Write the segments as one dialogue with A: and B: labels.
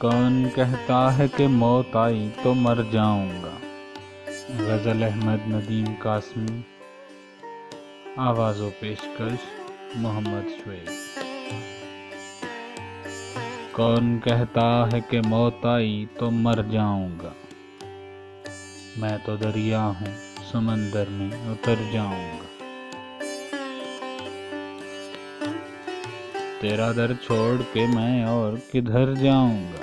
A: کون کہتا ہے کہ موت آئی تو مر جاؤں گا۔ غزل احمد ندیم قاسمی، آواز و پیشکش محمد شعیب۔ کون کہتا ہے کہ موت آئی تو مر جاؤں گا، میں تو دریا ہوں سمندر میں اتر جاؤں گا۔ تیرا در چھوڑ کے میں اور کدھر جاؤں گا،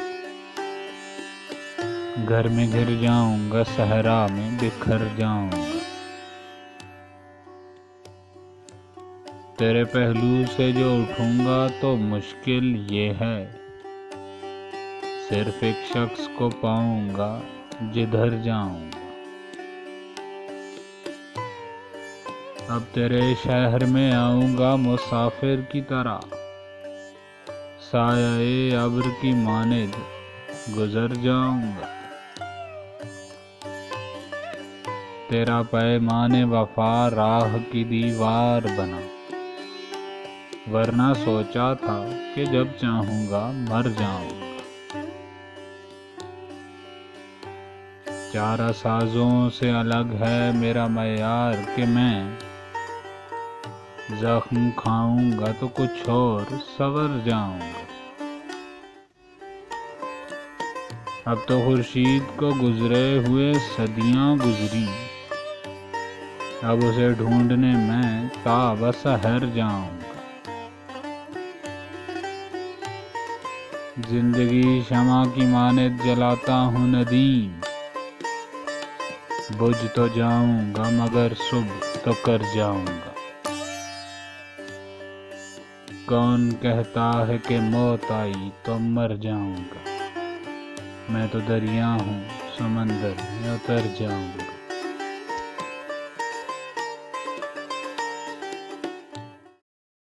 A: گھر میں گر جاؤں گا صحرا میں بکھر جاؤں گا۔ تیرے پہلو سے جو اٹھوں گا تو مشکل یہ ہے، صرف ایک شخص کو پاؤں گا جدھر جاؤں گا۔ اب تیرے شہر میں آؤں گا مسافر کی طرح، سایہ ابر کی مانند گزر جاؤں گا۔ تیرا پیمان وفا راہ کی دیوار بنا، ورنہ سوچا تھا کہ جب چاہوں گا مر جاؤں گا۔ چارہ سازوں سے الگ ہے میرا معیار کہ میں زخم کھاؤں گا تو کچھ اور سنور جاؤں گا۔ اب تو خورشید کو گزرے ہوئے صدیاں گزری، اب اسے ڈھونڈنے میں تا بسحر جاؤں گا۔ زندگی شمع کی مانند جلاتا ہوں ندیم، بجھ تو جاؤں گا مگر صبح تو کر جاؤں گا۔ کون کہتا ہے کہ موت آئی تو مر جاؤں گا، میں تو دریا ہوں سمندر میں اتر جاؤں گا۔